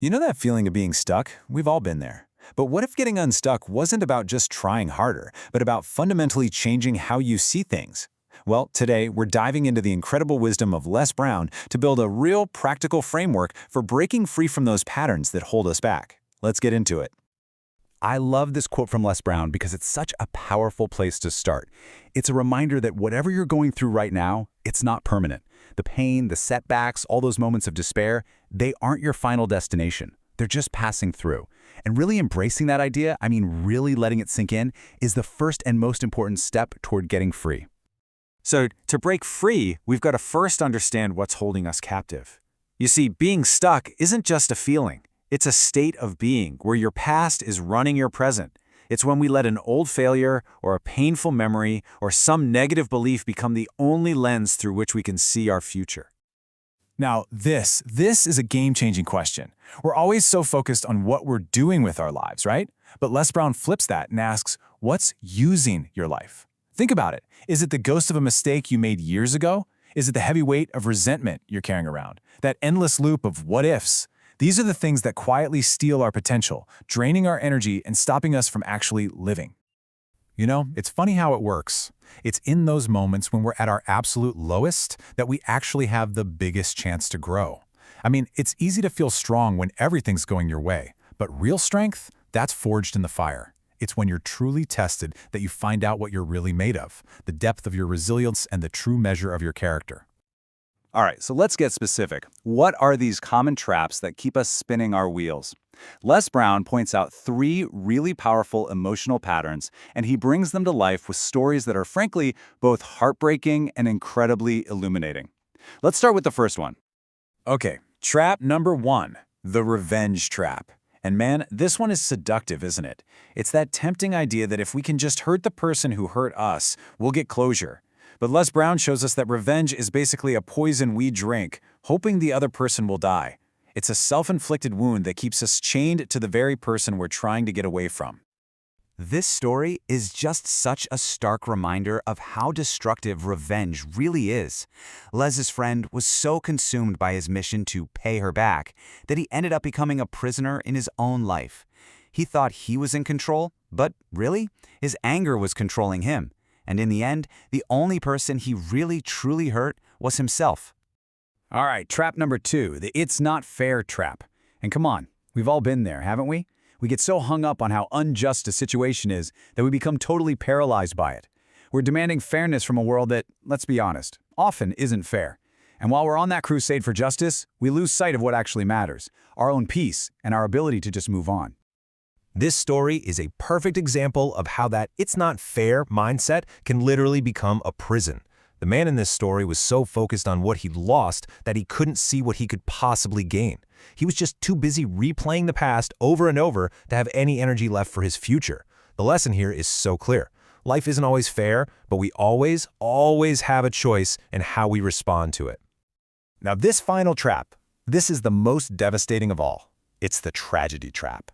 You know that feeling of being stuck? We've all been there. But what if getting unstuck wasn't about just trying harder, but about fundamentally changing how you see things? Well, today we're diving into the incredible wisdom of Les Brown to build a real practical framework for breaking free from those patterns that hold us back. Let's get into it. I love this quote from Les Brown because it's such a powerful place to start. It's a reminder that whatever you're going through right now, it's not permanent. The pain, the setbacks, all those moments of despair, they aren't your final destination. They're just passing through. And really embracing that idea, really letting it sink in, is the first and most important step toward getting free. So, to break free, we've got to first understand what's holding us captive. You see, being stuck isn't just a feeling. It's a state of being where your past is running your present. It's when we let an old failure or a painful memory or some negative belief become the only lens through which we can see our future. Now, this is a game-changing question. We're always so focused on what we're doing with our lives, right? But Les Brown flips that and asks, what's using your life? Think about it. Is it the ghost of a mistake you made years ago? Is it the heavy weight of resentment you're carrying around? That endless loop of what-ifs? These are the things that quietly steal our potential, draining our energy and stopping us from actually living. You know, it's funny how it works. It's in those moments when we're at our absolute lowest that we actually have the biggest chance to grow. It's easy to feel strong when everything's going your way, but real strength, that's forged in the fire. It's when you're truly tested that you find out what you're really made of, the depth of your resilience and the true measure of your character. All right, so let's get specific. What are these common traps that keep us spinning our wheels? Les Brown points out 3 really powerful emotional patterns, and he brings them to life with stories that are frankly both heartbreaking and incredibly illuminating. Let's start with the first one. Okay, trap number 1, the revenge trap. And man, this one is seductive, isn't it? It's that tempting idea that if we can just hurt the person who hurt us, we'll get closure. But Les Brown shows us that revenge is basically a poison we drink, hoping the other person will die. It's a self-inflicted wound that keeps us chained to the very person we're trying to get away from. This story is just such a stark reminder of how destructive revenge really is. Les's friend was so consumed by his mission to pay her back that he ended up becoming a prisoner in his own life. He thought he was in control, but really, his anger was controlling him. And in the end, the only person he really truly hurt was himself. All right, trap number 2, the it's not fair trap. And come on, we've all been there, haven't we? We get so hung up on how unjust a situation is that we become totally paralyzed by it. We're demanding fairness from a world that, let's be honest, often isn't fair. And while we're on that crusade for justice, we lose sight of what actually matters, our own peace and our ability to just move on. This story is a perfect example of how that "it's not fair" mindset can literally become a prison. The man in this story was so focused on what he'd lost that he couldn't see what he could possibly gain. He was just too busy replaying the past over and over to have any energy left for his future. The lesson here is so clear. Life isn't always fair, but we always have a choice in how we respond to it. Now this final trap, this is the most devastating of all. It's the tragedy trap.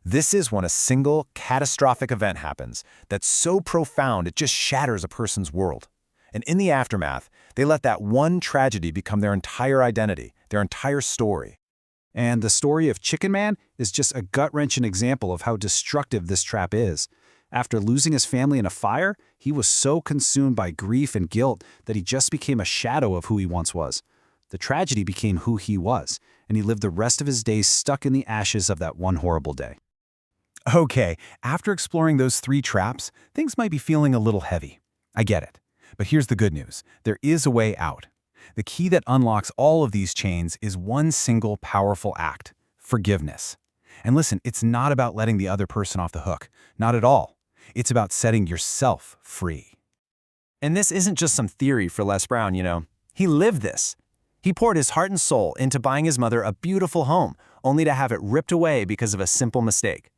This is when a single catastrophic event happens that's so profound it just shatters a person's world. And in the aftermath, they let that one tragedy become their entire identity, their entire story. And the story of Chicken Man is just a gut-wrenching example of how destructive this trap is. After losing his family in a fire, he was so consumed by grief and guilt that he just became a shadow of who he once was. The tragedy became who he was, and he lived the rest of his days stuck in the ashes of that one horrible day. Okay, after exploring those 3 traps, things might be feeling a little heavy. I get it. But here's the good news. There is a way out. The key that unlocks all of these chains is one single powerful act: forgiveness. And listen, it's not about letting the other person off the hook. Not at all. It's about setting yourself free. And this isn't just some theory for Les Brown, you know. He lived this. He poured his heart and soul into buying his mother a beautiful home, only to have it ripped away because of a simple mistake.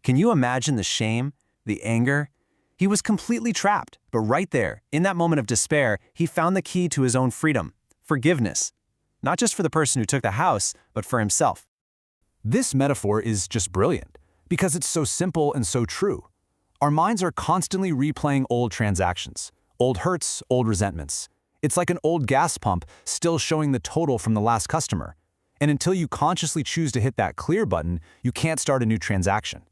Can you imagine the shame, the anger? He was completely trapped, but right there, in that moment of despair, he found the key to his own freedom: forgiveness. Not just for the person who took the house, but for himself. This metaphor is just brilliant, because it's so simple and so true. Our minds are constantly replaying old transactions, old hurts, old resentments. It's like an old gas pump still showing the total from the last customer. And until you consciously choose to hit that clear button, you can't start a new transaction.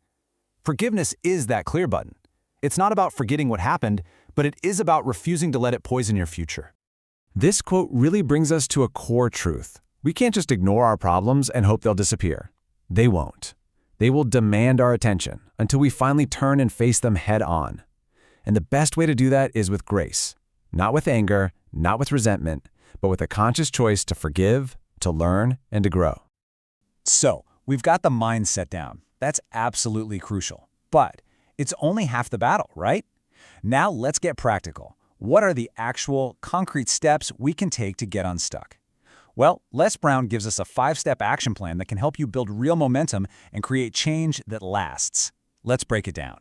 Forgiveness is that clear button. It's not about forgetting what happened, but it is about refusing to let it poison your future. This quote really brings us to a core truth. We can't just ignore our problems and hope they'll disappear. They won't. They will demand our attention until we finally turn and face them head on. And the best way to do that is with grace. Not with anger, not with resentment, but with a conscious choice to forgive, to learn, and to grow. So, we've got the mindset down. That's absolutely crucial. But it's only half the battle, right? Now let's get practical. What are the actual, concrete steps we can take to get unstuck? Well, Les Brown gives us a 5-step action plan that can help you build real momentum and create change that lasts. Let's break it down.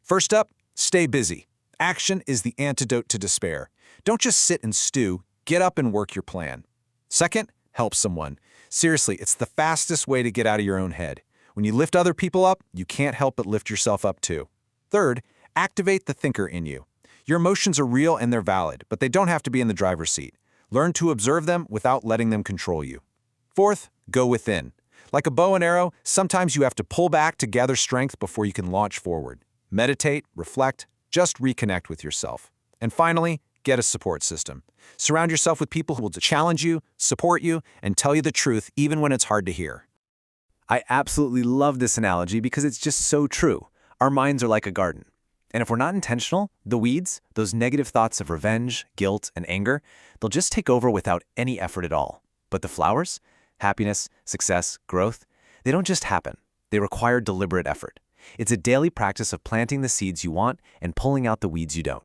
First up, stay busy. Action is the antidote to despair. Don't just sit and stew. Get up and work your plan. Second, help someone. Seriously, it's the fastest way to get out of your own head. When you lift other people up, you can't help but lift yourself up too. Third, activate the thinker in you. Your emotions are real and they're valid, but they don't have to be in the driver's seat. Learn to observe them without letting them control you. Fourth, go within. Like a bow and arrow, sometimes you have to pull back to gather strength before you can launch forward. Meditate, reflect, just reconnect with yourself. And finally, get a support system. Surround yourself with people who will challenge you, support you, and tell you the truth even when it's hard to hear. I absolutely love this analogy because it's just so true. Our minds are like a garden. And if we're not intentional, the weeds, those negative thoughts of revenge, guilt, and anger, they'll just take over without any effort at all. But the flowers, happiness, success, growth, they don't just happen. They require deliberate effort. It's a daily practice of planting the seeds you want and pulling out the weeds you don't.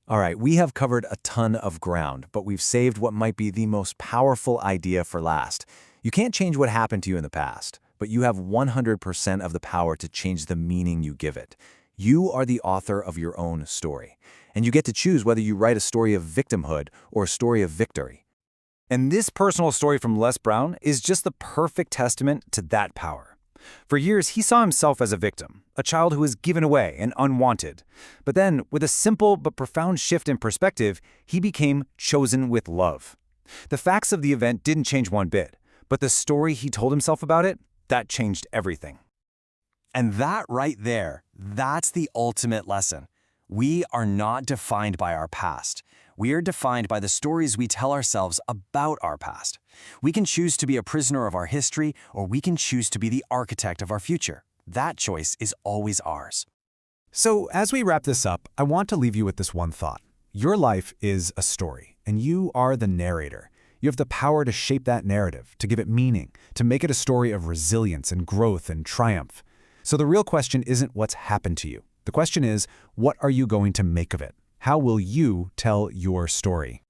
All right, we have covered a ton of ground, but we've saved what might be the most powerful idea for last. You can't change what happened to you in the past, but you have 100% of the power to change the meaning you give it. You are the author of your own story, and you get to choose whether you write a story of victimhood or a story of victory. And this personal story from Les Brown is just the perfect testament to that power. For years, he saw himself as a victim, a child who was given away and unwanted. But then, with a simple but profound shift in perspective, he became chosen with love. The facts of the event didn't change one bit, but the story he told himself about it, that changed everything. And that right there, that's the ultimate lesson. We are not defined by our past. We are defined by the stories we tell ourselves about our past. We can choose to be a prisoner of our history, or we can choose to be the architect of our future. That choice is always ours. So, as we wrap this up, I want to leave you with this one thought. Your life is a story, and you are the narrator. You have the power to shape that narrative, to give it meaning, to make it a story of resilience and growth and triumph. So the real question isn't what's happened to you. The question is, what are you going to make of it? How will you tell your story?